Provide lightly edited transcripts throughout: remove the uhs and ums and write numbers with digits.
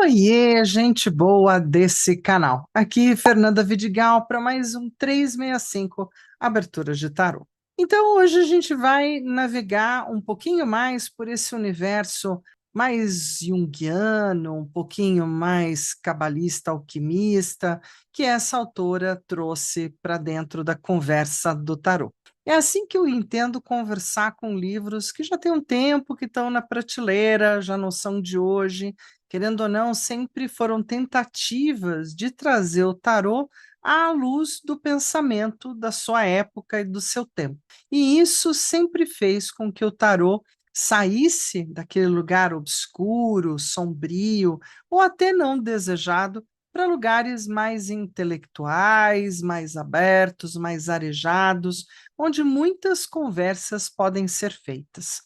Oiê, gente boa desse canal. Aqui, Fernanda Vidigal, para mais um 365 Aberturas de Tarô. Então, hoje a gente vai navegar um pouquinho mais por esse universo mais junguiano, um pouquinho mais cabalista, alquimista, que essa autora trouxe para dentro da conversa do tarô. É assim que eu entendo conversar com livros que já tem um tempo, que estão na prateleira, já não são de hoje, querendo ou não, sempre foram tentativas de trazer o tarô à luz do pensamento da sua época e do seu tempo. E isso sempre fez com que o tarô saísse daquele lugar obscuro, sombrio, ou até não desejado, para lugares mais intelectuais, mais abertos, mais arejados, onde muitas conversas podem ser feitas.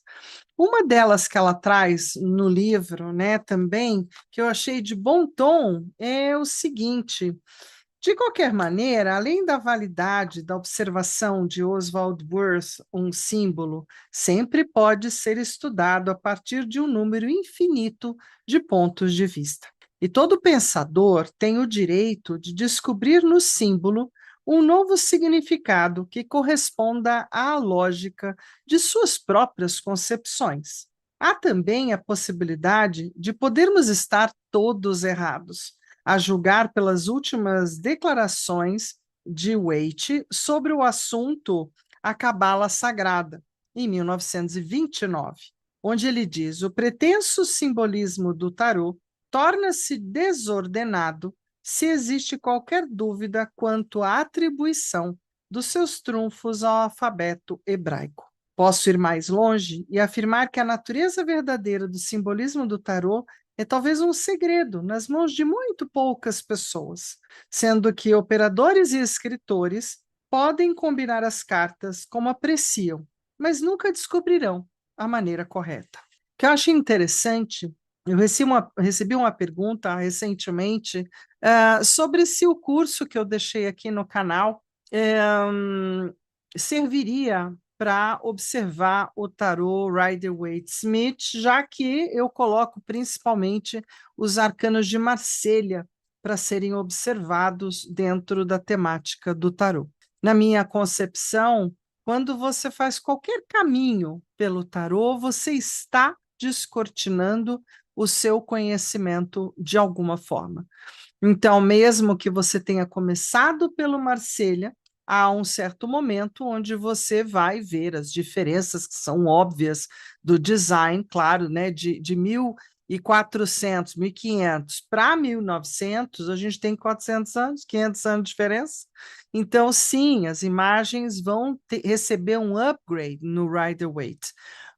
Uma delas que ela traz no livro, né, também, que eu achei de bom tom, é o seguinte: de qualquer maneira, além da validade da observação de Oswald Wirth, um símbolo sempre pode ser estudado a partir de um número infinito de pontos de vista. E todo pensador tem o direito de descobrir no símbolo um novo significado que corresponda à lógica de suas próprias concepções. Há também a possibilidade de podermos estar todos errados, a julgar pelas últimas declarações de Waite sobre o assunto A Cabala Sagrada, em 1929, onde ele diz: o pretenso simbolismo do tarô torna-se desordenado se existe qualquer dúvida quanto à atribuição dos seus trunfos ao alfabeto hebraico. Posso ir mais longe e afirmar que a natureza verdadeira do simbolismo do tarô é talvez um segredo nas mãos de muito poucas pessoas, sendo que operadores e escritores podem combinar as cartas como apreciam, mas nunca descobrirão a maneira correta. O que eu acho interessante, eu recebi uma pergunta recentemente sobre se o curso que eu deixei aqui no canal serviria para observar o tarô Rider-Waite-Smith, já que eu coloco principalmente os arcanos de Marselha para serem observados dentro da temática do tarô. Na minha concepção, quando você faz qualquer caminho pelo tarô, você está descortinando o seu conhecimento de alguma forma. Então, mesmo que você tenha começado pelo Marselha, há um certo momento onde você vai ver as diferenças que são óbvias do design, claro, né, de 1400, 1500 para 1900, a gente tem 400 anos, 500 anos de diferença. Então, sim, as imagens vão receber um upgrade no Rider-Waite.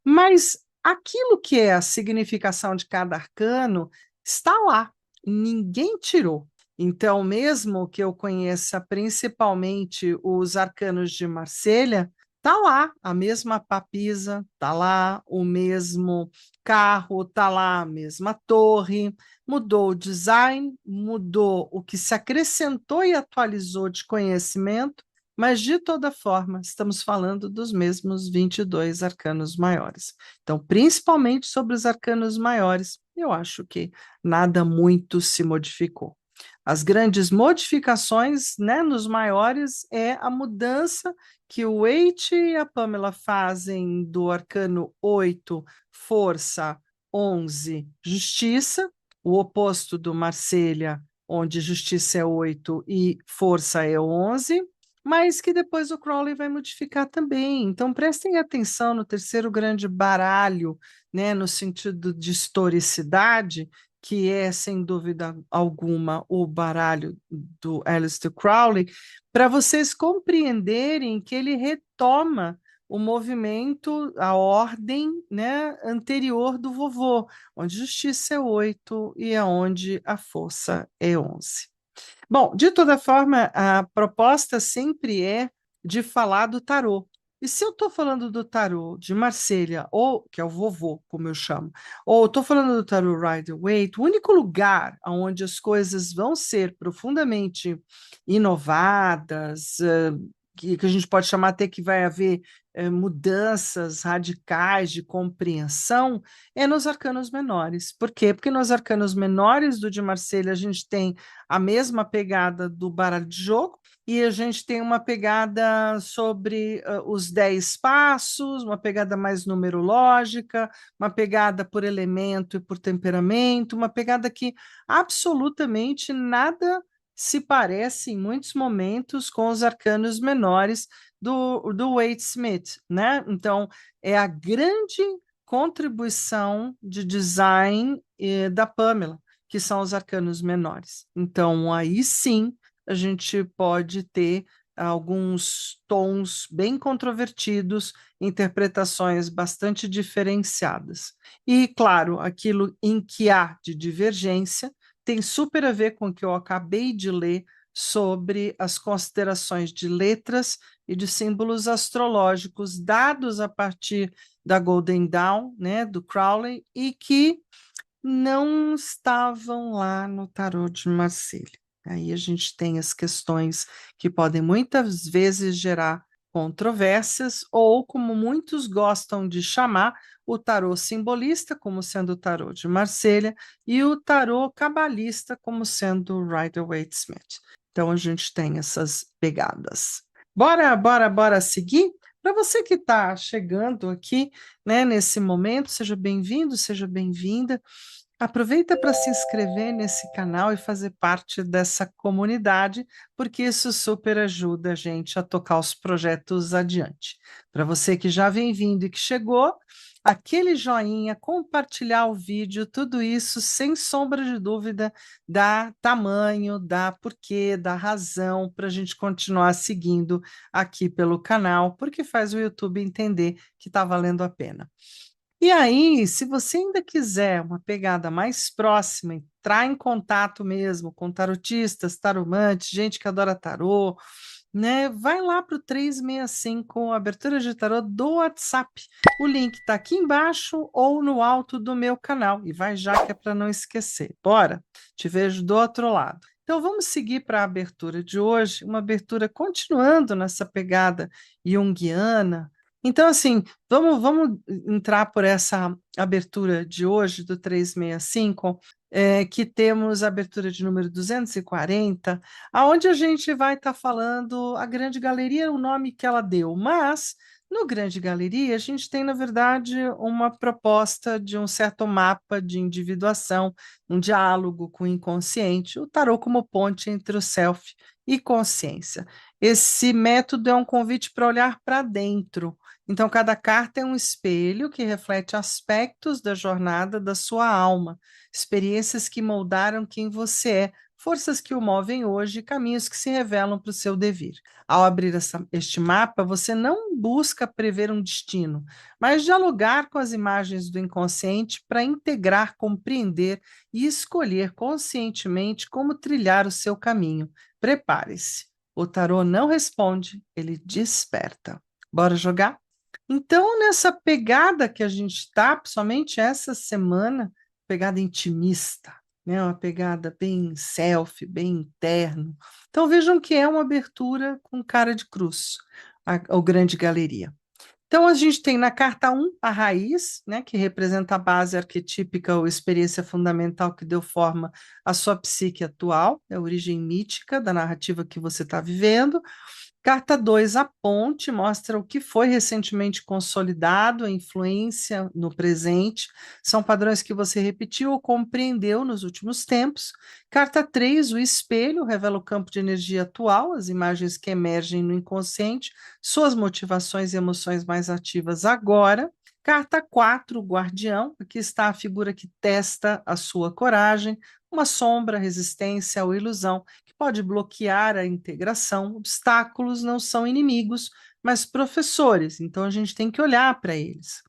Mas aquilo que é a significação de cada arcano está lá, ninguém tirou. Então, mesmo que eu conheça principalmente os arcanos de Marselha, tá lá a mesma papisa, tá lá o mesmo carro, tá lá a mesma torre, mudou o design, mudou o que se acrescentou e atualizou de conhecimento, mas de toda forma, estamos falando dos mesmos 22 arcanos maiores. Então, principalmente sobre os arcanos maiores, eu acho que nada muito se modificou. As grandes modificações, né, nos maiores é a mudança que o Waite e a Pamela fazem do arcano 8, força, 11, justiça, o oposto do Marselha, onde justiça é 8 e força é 11, mas que depois o Crowley vai modificar também. Então prestem atenção no terceiro grande baralho, né, no sentido de historicidade, que é, sem dúvida alguma, o baralho do Aleister Crowley, para vocês compreenderem que ele retoma o movimento, a ordem, né, anterior do vovô, onde justiça é 8 e aonde a força é 11. Bom, de toda forma, a proposta sempre é de falar do tarô. E se eu estou falando do tarô de Marselha, ou que é o vovô, como eu chamo, ou estou falando do tarô Rider-Waite, o único lugar onde as coisas vão ser profundamente inovadas, que a gente pode chamar até que vai haver mudanças radicais de compreensão, é nos arcanos menores. Por quê? Porque nos arcanos menores do de Marselha a gente tem a mesma pegada do baralho de jogo, e a gente tem uma pegada sobre os 10 passos, uma pegada mais numerológica, uma pegada por elemento e por temperamento, uma pegada que absolutamente nada se parece em muitos momentos com os arcanos menores do Wade Smith, né? Então, é a grande contribuição de design da Pamela, que são os arcanos menores. Então, aí sim, a gente pode ter alguns tons bem controvertidos, interpretações bastante diferenciadas. E, claro, aquilo em que há de divergência tem super a ver com o que eu acabei de ler sobre as considerações de letras e de símbolos astrológicos dados a partir da Golden Dawn, né, do Crowley, e que não estavam lá no tarô de Marselha. Aí a gente tem as questões que podem muitas vezes gerar controvérsias, ou como muitos gostam de chamar, o tarô simbolista como sendo o tarô de Marselha e o tarô cabalista como sendo o Rider-Waite-Smith. Então a gente tem essas pegadas. Bora seguir? Para você que está chegando aqui, né, nesse momento, seja bem-vindo, seja bem-vinda. Aproveita para se inscrever nesse canal e fazer parte dessa comunidade, porque isso super ajuda a gente a tocar os projetos adiante. Para você que já vem vindo e que chegou, aquele joinha, compartilhar o vídeo, tudo isso, sem sombra de dúvida, dá tamanho, dá porquê, dá razão para a gente continuar seguindo aqui pelo canal, porque faz o YouTube entender que está valendo a pena. E aí, se você ainda quiser uma pegada mais próxima, entrar em contato mesmo com tarotistas, taromantes, gente que adora tarô, né? Vai lá para o 365, abertura de tarô do WhatsApp. O link está aqui embaixo ou no alto do meu canal. E vai já que é para não esquecer. Bora, te vejo do outro lado. Então vamos seguir para a abertura de hoje, uma abertura continuando nessa pegada junguiana. Então, assim, vamos entrar por essa abertura de hoje, do 365, que temos a abertura de número 240, aonde a gente vai estar falando, a Grande Galeria é o nome que ela deu, mas no Grande Galeria a gente tem, na verdade, uma proposta de um certo mapa de individuação, um diálogo com o inconsciente, o tarô como ponte entre o self e consciência. Esse método é um convite para olhar para dentro. Então, cada carta é um espelho que reflete aspectos da jornada da sua alma, experiências que moldaram quem você é, forças que o movem hoje, caminhos que se revelam para o seu devir. Ao abrir este mapa, você não busca prever um destino, mas dialogar com as imagens do inconsciente para integrar, compreender e escolher conscientemente como trilhar o seu caminho. Prepare-se. O tarô não responde, ele desperta. Bora jogar? Então, nessa pegada que a gente está, principalmente essa semana, pegada intimista, né? Uma pegada bem self, bem interno. Então, vejam que é uma abertura com cara de cruz, o Grande Galeria. Então, a gente tem na carta 1 a raiz, né, que representa a base arquetípica ou experiência fundamental que deu forma à sua psique atual, é a origem mítica da narrativa que você está vivendo. Carta 2, a ponte, mostra o que foi recentemente consolidado, a influência no presente, são padrões que você repetiu ou compreendeu nos últimos tempos. Carta 3, o espelho, revela o campo de energia atual, as imagens que emergem no inconsciente, suas motivações e emoções mais ativas agora. Carta 4, o guardião, aqui está a figura que testa a sua coragem, uma sombra, resistência ou ilusão que pode bloquear a integração. Obstáculos não são inimigos, mas professores, então a gente tem que olhar para eles.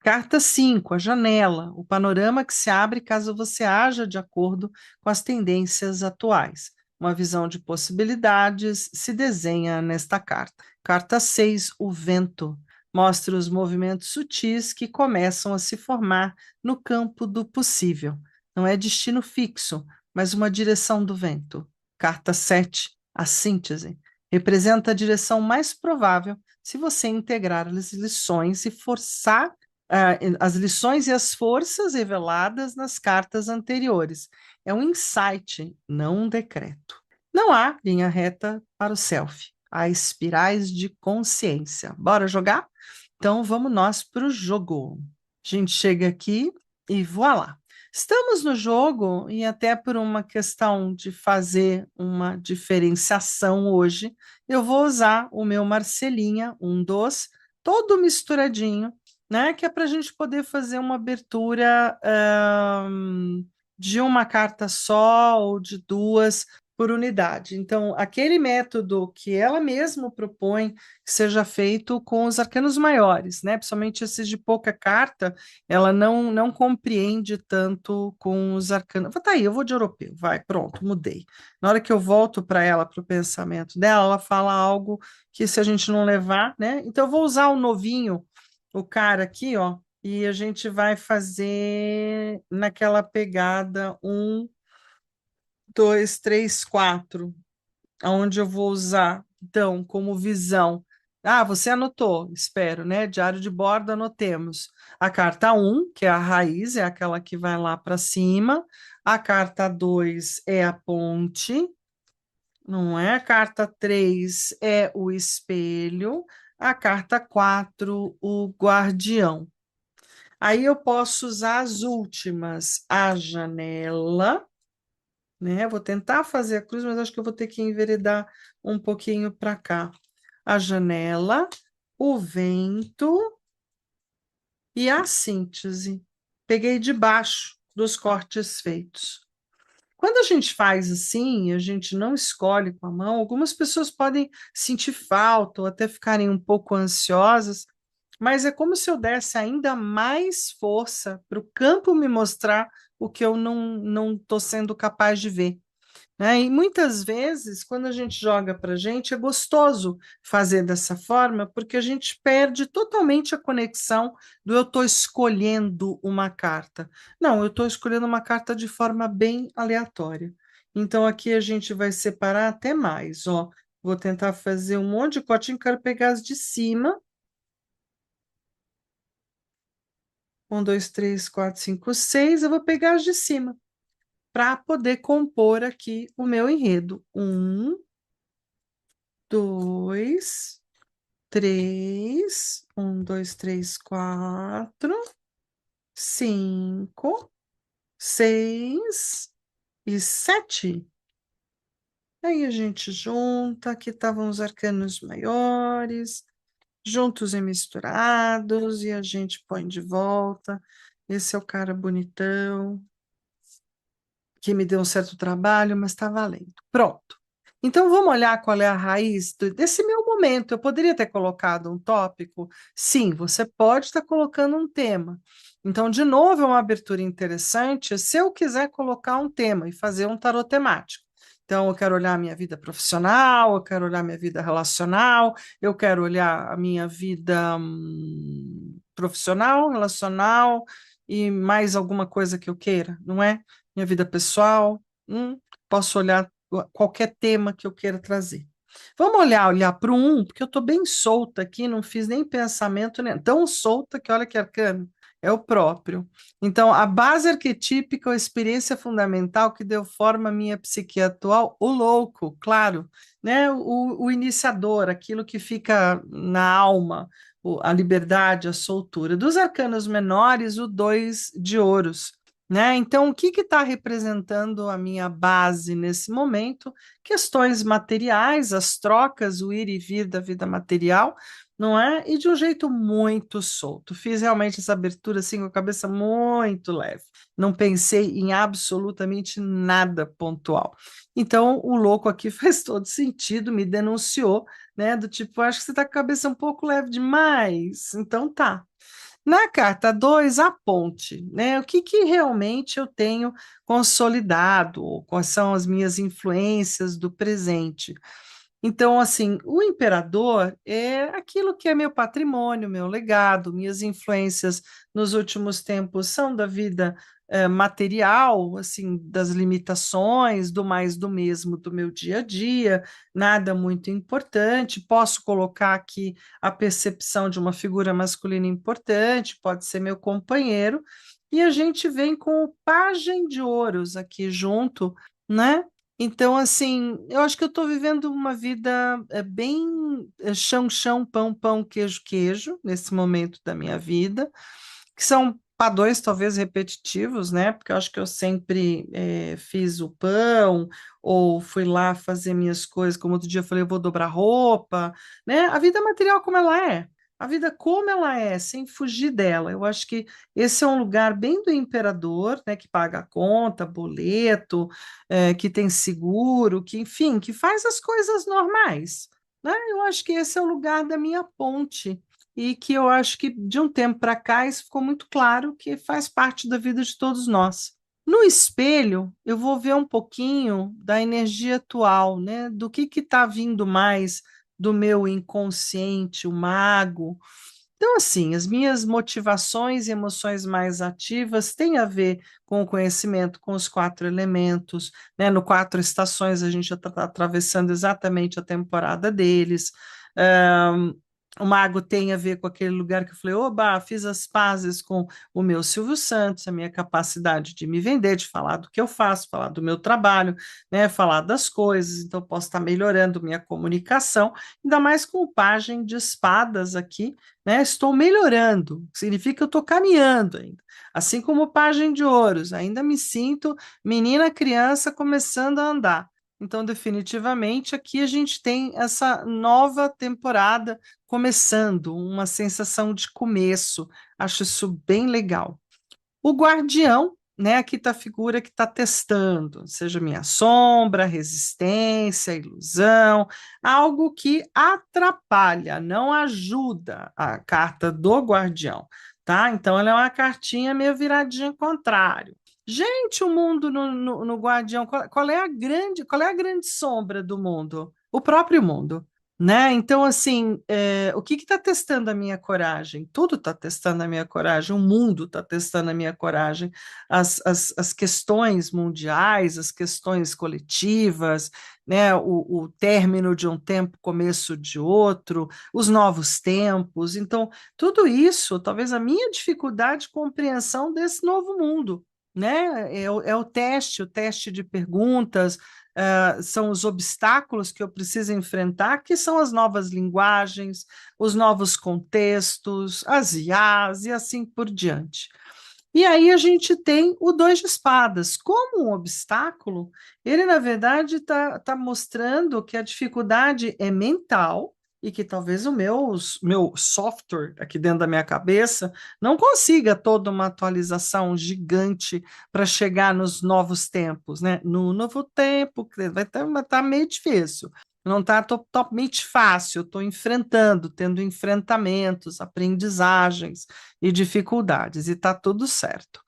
Carta 5, a janela, o panorama que se abre caso você haja de acordo com as tendências atuais. Uma visão de possibilidades se desenha nesta carta. Carta 6, o vento, mostra os movimentos sutis que começam a se formar no campo do possível. Não é destino fixo, mas uma direção do vento. Carta 7, a síntese. representa a direção mais provável se você integrar as lições e forçar as lições e as forças reveladas nas cartas anteriores. É um insight, não um decreto. Não há linha reta para o self. Há espirais de consciência. Bora jogar? Então vamos nós para o jogo. A gente chega aqui e voilá. Estamos no jogo e até por uma questão de fazer uma diferenciação hoje, eu vou usar o meu Marcelinha, um dos, todo misturadinho, né? Que é para a gente poder fazer uma abertura de uma carta só ou de duas por unidade. Então, aquele método que ela mesma propõe que seja feito com os arcanos maiores, né? Principalmente esses de pouca carta, ela não compreende tanto com os arcanos. Tá aí, eu vou de europeu, vai, pronto, mudei. Na hora que eu volto para ela, para o pensamento dela, ela fala algo que se a gente não levar, né? Então, eu vou usar o novinho, o cara aqui, ó, e a gente vai fazer naquela pegada 1, 2, 3, 4, onde eu vou usar, então, como visão. Ah, você anotou, espero, né? Diário de bordo, anotemos. A carta 1, que é a raiz, é aquela que vai lá para cima. A carta 2 é a ponte, não é? A carta 3 é o espelho. A carta 4, o guardião. Aí eu posso usar as últimas, a janela, né? Vou tentar fazer a cruz, mas acho que eu vou ter que enveredar um pouquinho para cá. A janela, o vento e a síntese. Peguei de baixo dos cortes feitos. Quando a gente faz assim, a gente não escolhe com a mão, algumas pessoas podem sentir falta ou até ficarem um pouco ansiosas, mas é como se eu desse ainda mais força para o campo me mostrar o que eu não estou sendo capaz de ver, né? E muitas vezes, quando a gente joga para a gente, é gostoso fazer dessa forma, porque a gente perde totalmente a conexão do eu estou escolhendo uma carta. Não, eu estou escolhendo uma carta de forma bem aleatória. Então, aqui a gente vai separar até mais, ó. Vou tentar fazer um monte de cotinho, quero pegar as de cima. 1, 2, 3, 4, 5, 6. Eu vou pegar as de cima para poder compor aqui o meu enredo. 1, 2, 3. 1, 2, 3, 4, 5, 6 e 7. Aí a gente junta, aqui estavam os arcanos maiores, juntos e misturados, e a gente põe de volta. Esse é o cara bonitão, que me deu um certo trabalho, mas está valendo. Pronto. Então, vamos olhar qual é a raiz desse meu momento. Eu poderia ter colocado um tópico? Sim, você pode estar colocando um tema. Então, de novo, é uma abertura interessante se eu quiser colocar um tema e fazer um tarô temático. Então, eu quero olhar a minha vida profissional, eu quero olhar a minha vida relacional, eu quero olhar a minha vida profissional, relacional e mais alguma coisa que eu queira, não é? Minha vida pessoal, posso olhar qualquer tema que eu queira trazer. Vamos olhar para o porque eu estou bem solta aqui, não fiz nem pensamento, nem tão solta que olha que arcano, é o próprio. Então, a base arquetípica, a experiência fundamental que deu forma à minha psique atual, o louco, claro, né? O iniciador, aquilo que fica na alma, a liberdade, a soltura. Dos arcanos menores, o 2 de ouros, né? Então, o que está representando a minha base nesse momento? Questões materiais, as trocas, o ir e vir da vida material, não é? E de um jeito muito solto. Fiz realmente essa abertura assim com a cabeça muito leve. Não pensei em absolutamente nada pontual. Então, o louco aqui faz todo sentido, me denunciou, né? Do tipo, acho que você está com a cabeça um pouco leve demais. Então, tá. Na carta 2, a ponte, né? O que realmente eu tenho consolidado, ou quais são as minhas influências do presente. Então, assim, o imperador é aquilo que é meu patrimônio, meu legado, minhas influências nos últimos tempos são da vida material, assim, das limitações, do mais do mesmo do meu dia a dia, nada muito importante. Posso colocar aqui a percepção de uma figura masculina importante, pode ser meu companheiro, e a gente vem com o pajem de ouros aqui junto, né? Então, assim, eu acho que eu estou vivendo uma vida bem chão, chão, pão, pão, queijo, queijo, nesse momento da minha vida, que são padrões talvez repetitivos, né? Porque eu acho que eu sempre fiz o pão, ou fui lá fazer minhas coisas, como outro dia eu falei, eu vou dobrar roupa, né? A vida material como ela é. A vida como ela é, sem fugir dela. Eu acho que esse é um lugar bem do imperador, né, que paga a conta, boleto, que tem seguro, que, enfim, que faz as coisas normais, né? Eu acho que esse é o lugar da minha ponte e que eu acho que de um tempo para cá isso ficou muito claro que faz parte da vida de todos nós. No espelho, eu vou ver um pouquinho da energia atual, né? Do que está vindo mais do meu inconsciente, o mago. Então, assim, as minhas motivações e emoções mais ativas têm a ver com o conhecimento, com os quatro elementos, né? No quatro estações, a gente já está atravessando exatamente a temporada deles. Um, o mago tem a ver com aquele lugar que eu falei, oba, fiz as pazes com o meu Silvio Santos, a minha capacidade de me vender, de falar do que eu faço, falar do meu trabalho, né? Falar das coisas, então posso estar melhorando minha comunicação, ainda mais com o pajem de espadas aqui, né? Estou melhorando, significa que eu estou caminhando ainda. Assim como o pajem de ouros, ainda me sinto menina, criança começando a andar. Então, definitivamente, aqui a gente tem essa nova temporada começando, uma sensação de começo. Acho isso bem legal. O guardião, né? Aqui está a figura que está testando, seja minha sombra, resistência, ilusão, algo que atrapalha, não ajuda a carta do guardião, tá? Então ela é uma cartinha meio viradinha ao contrário. Gente, o mundo no Guardião, qual é a grande sombra do mundo? O próprio mundo, né? Então, assim, o que está testando a minha coragem? Tudo está testando a minha coragem, o mundo está testando a minha coragem, as questões mundiais, as questões coletivas, né? O término de um tempo, começo de outro, os novos tempos. Então, tudo isso, talvez a minha dificuldade de compreensão desse novo mundo. Né? É o teste de perguntas, são os obstáculos que eu preciso enfrentar, que são as novas linguagens, os novos contextos, as IAs e assim por diante. E aí a gente tem o dois de espadas. Como um obstáculo, ele, na verdade, tá mostrando que a dificuldade é mental e que talvez o meu software aqui dentro da minha cabeça não consiga toda uma atualização gigante para chegar nos novos tempos, né? No novo tempo, vai estar meio difícil. Não está totalmente fácil, estou enfrentando, tendo enfrentamentos, aprendizagens e dificuldades, e está tudo certo.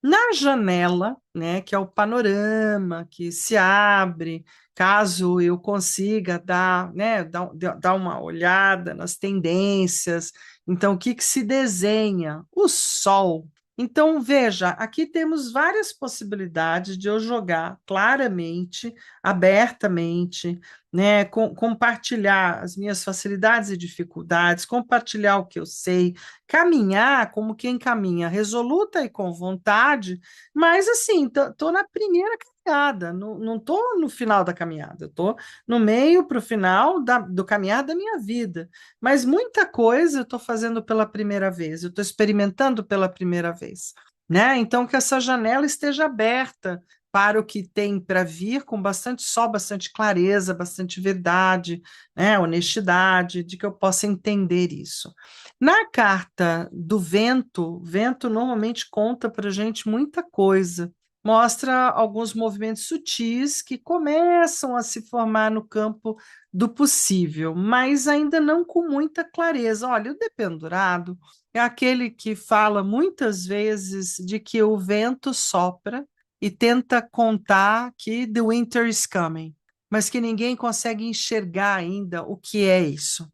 Na janela, né, que é o panorama que se abre, caso eu consiga dar, né, dar uma olhada nas tendências, então o que, que se desenha? O sol. Então, veja, aqui temos várias possibilidades de eu jogar claramente, abertamente, né, compartilhar as minhas facilidades e dificuldades, compartilhar o que eu sei, caminhar como quem caminha, resoluta e com vontade, mas assim, tô na primeira caminhada, não tô no final da caminhada, tô no meio para o final do caminhar da minha vida, mas muita coisa eu estou fazendo pela primeira vez, eu estou experimentando pela primeira vez, né? Então que essa janela esteja aberta para o que tem para vir com bastante sol, bastante clareza, bastante verdade, né, honestidade, de que eu possa entender isso. Na carta do vento, vento normalmente conta para a gente muita coisa, mostra alguns movimentos sutis que começam a se formar no campo do possível, mas ainda não com muita clareza. Olha, o dependurado é aquele que fala muitas vezes de que o vento sopra e tenta contar que the winter is coming, mas que ninguém consegue enxergar ainda o que é isso.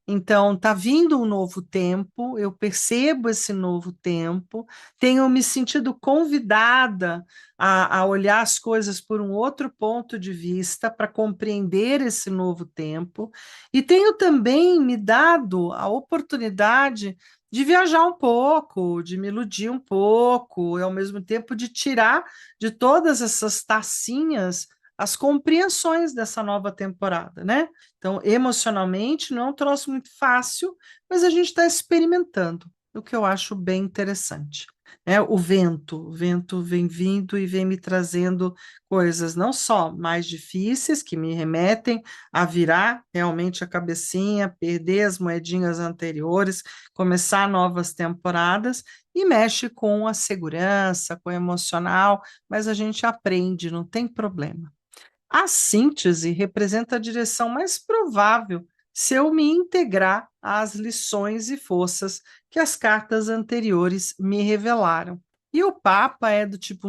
Então, está vindo um novo tempo, eu percebo esse novo tempo, tenho me sentido convidada a olhar as coisas por um outro ponto de vista para compreender esse novo tempo, e tenho também me dado a oportunidade de viajar um pouco, de me iludir um pouco, e ao mesmo tempo de tirar de todas essas tacinhas as compreensões dessa nova temporada, né? Então, emocionalmente, não é um troço muito fácil, mas a gente está experimentando, o que eu acho bem interessante. É, o vento vem vindo e vem me trazendo coisas não só mais difíceis, que me remetem a virar realmente a cabecinha, perder as moedinhas anteriores, começar novas temporadas, e mexe com a segurança, com o emocional, mas a gente aprende, não tem problema. A síntese representa a direção mais provável se eu me integrar às lições e forças que as cartas anteriores me revelaram. E o Papa é do tipo,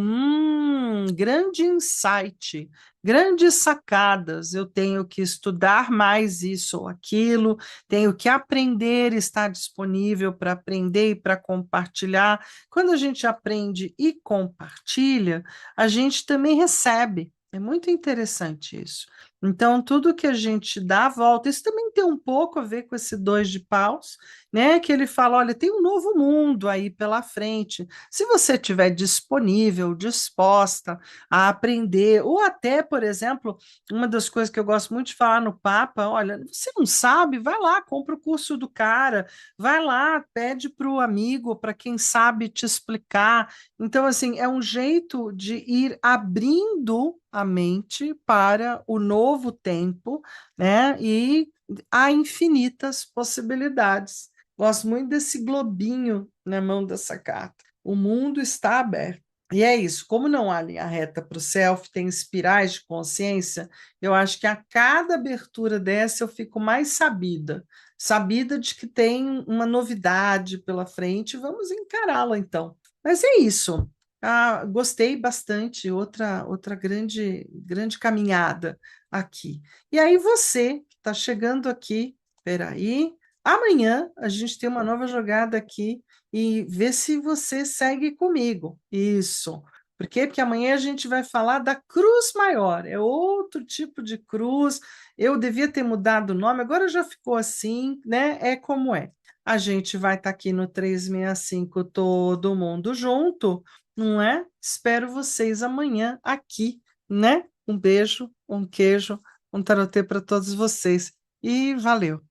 grande insight, grandes sacadas. Eu tenho que estudar mais isso ou aquilo, tenho que aprender, estar disponível para aprender e para compartilhar. Quando a gente aprende e compartilha, a gente também recebe. É muito interessante isso. Então, tudo que a gente dá a volta, isso também tem um pouco a ver com esse dois de paus, né? Que ele fala: olha, tem um novo mundo aí pela frente. Se você estiver disponível, disposta a aprender, ou até, por exemplo, uma das coisas que eu gosto muito de falar no Papa: olha, você não sabe, vai lá, compra o curso do cara, vai lá, pede para o amigo, para quem sabe te explicar. Então, assim, é um jeito de ir abrindo a mente para o novo tempo, né? E há infinitas possibilidades. Gosto muito desse globinho na mão dessa carta. O mundo está aberto. E é isso, como não há linha reta para o self, tem espirais de consciência, eu acho que a cada abertura dessa eu fico mais sabida, sabida de que tem uma novidade pela frente, vamos encará-la então. Mas é isso. Ah, gostei bastante, outra grande caminhada aqui. E aí você que está chegando aqui, peraí, amanhã a gente tem uma nova jogada aqui e vê se você segue comigo. Isso. Por quê? Porque amanhã a gente vai falar da cruz maior, é outro tipo de cruz. Eu devia ter mudado o nome, agora já ficou assim, né? É como é. A gente vai estar aqui no 365 todo mundo junto, não é? Espero vocês amanhã aqui, né? Um beijo, um queijo, um tarotê para todos vocês. E valeu!